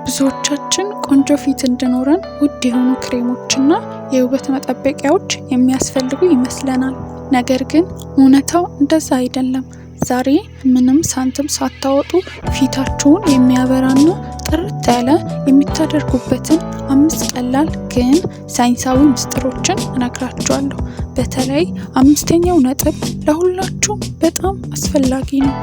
ብዙዎቻችን ቆንጆ ፊት እንዲኖረን ውድ የሆኑ ክሬሞችና የውበት መጠበቂያዎች የሚያስፈልጉ ይመስለናል። ነገር ግን እውነታው እንደዛ አይደለም። ዛሬ ምንም ሳንቲም ሳታወጡ ፊታችሁን የሚያበራና ጥርት ያለ የምታደርጉበትን 5 ቀላል ግን ሳይንሳዊ ምስጢሮችን እነግራችኋለሁ። በተለይ 5ኛው ነጥብ ለሁላችሁም በጣም አስፈላጊ ነው።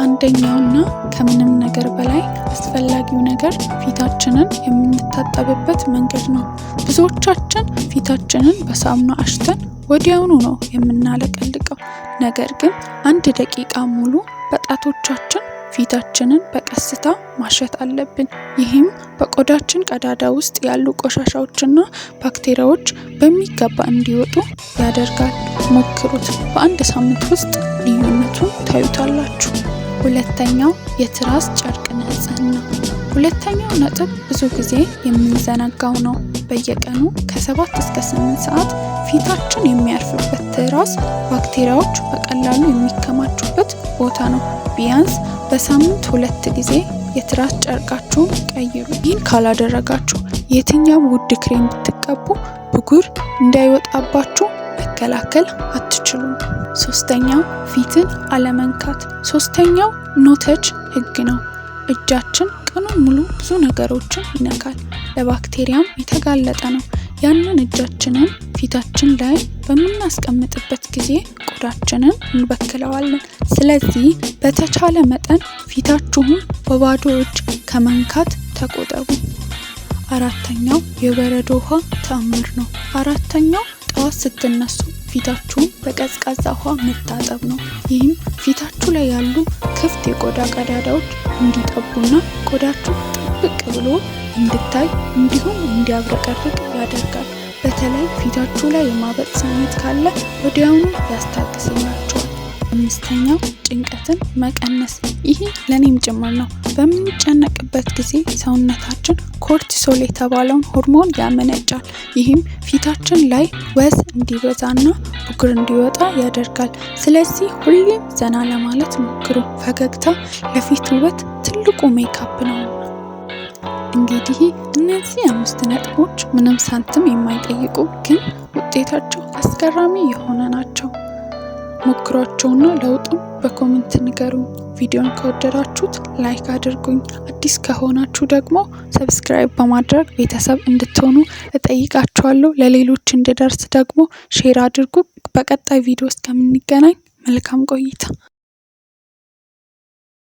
አንደኛውና ከምንም ነገር በላይ አስፈላጊው ነገር ፊታችንን የምንታጠብበት መንገድ ነው። ብዙዎቻችን ፊታችንን በሳሙና አሽተን ወዲያውኑ ነው የምናለቀልቀው። ነገር ግን 1 ደቂቃ ሙሉ በጣቶቻችን ፊታችንን በቀስታ ማሸት አለብን። ይህም በቆዳችን ቀዳዳ ውስጥ ያሉ ቆሻሻዎችና ባክቴሪያዎች በሚገባ እንዲወጡ ያደርጋል። ሞክሩት፣ በ1 ሳምንት ውስጥ ልዩነቱን ታዩታላችሁ። ሁለተኛው የትራስ ጨርቅ ንጽህና። ሁለተኛው ነጥብ ብዙ ጊዜ የምንዘነጋው ነው። በየቀኑ ከ7 እስከ 8 ሰዓት ፊታችን የሚያርፍበት ትራስ ባክቴሪያዎች በቀላሉ የሚከማቹበት ቦታ ነው። ቢያንስ በሳምንት 2 ጊዜ የትራስ ጨርቃችሁን ቀይሩ። ይህን ካላደረጋችሁ የትኛው ውድ ክሬም ብትቀቡ ብጉር እንዳይወጣባችሁ መከላከል አትችሉም። ሶስተኛው ፊትን አለመንካት። ሶስተኛው ኖተች ህግ ነው። እጃችን ቀኑን ሙሉ ብዙ ነገሮችን ይነካል፣ ለባክቴሪያም የተጋለጠ ነው። ያንን እጃችንን ፊታችን ላይ በምናስቀምጥበት ጊዜ ቆዳችንን እንበክለዋለን። ስለዚህ በተቻለ መጠን ፊታችሁን በባዶ እጅ ከመንካት ተቆጠቡ። አራተኛው የበረዶ ውሃ ተአምር ነው። አራተኛው ጠዋት ስትነሱ ፊታችሁን በቀዝቃዛ ውሃ መታጠብ ነው። ይህም ፊታችሁ ላይ ያሉ ክፍት የቆዳ ቀዳዳዎች እንዲጠቡና ቆዳችሁ ጥብቅ ብሎ እንዲታይ እንዲሁም እንዲያብረቀርቅ ያደርጋል። በተለይ ፊታችሁ ላይ የማበጥ ስሜት ካለ ወዲያውኑ ያስታግስላችኋል። 5ኛው ጭንቀትን መቀነስ። ይህ ለኔም ጭምር ነው። በምንጨነቅበት ጊዜ ሰውነታችን ኮርቲሶል የተባለውን ሆርሞን ያመነጫል። ይህም ፊታችን ላይ ወዝ እንዲበዛና ብጉር እንዲወጣ ያደርጋል። ስለዚህ ሁሌም ዘና ለማለት ሞክሩ። ፈገግታ ለፊት ውበት ትልቁ ሜካፕ ነው። እንግዲህ እነዚህ 5 ነጥቦች ምንም ሳንቲም የማይጠይቁ ግን ውጤታቸው አስገራሚ የሆነ ናቸው። ሞክሯቸውና ለውጡን በኮሜንት ንገሩኝ። ቪዲዮን ከወደዳችሁት ላይክ አድርጉኝ። አዲስ ከሆናችሁ ደግሞ ሰብስክራይብ በማድረግ ቤተሰብ እንድትሆኑ እጠይቃችኋለሁ። ለሌሎች እንዲደርስ ደግሞ ሼር አድርጉ። በቀጣይ ቪዲዮ እስከምንገናኝ መልካም ቆይታ።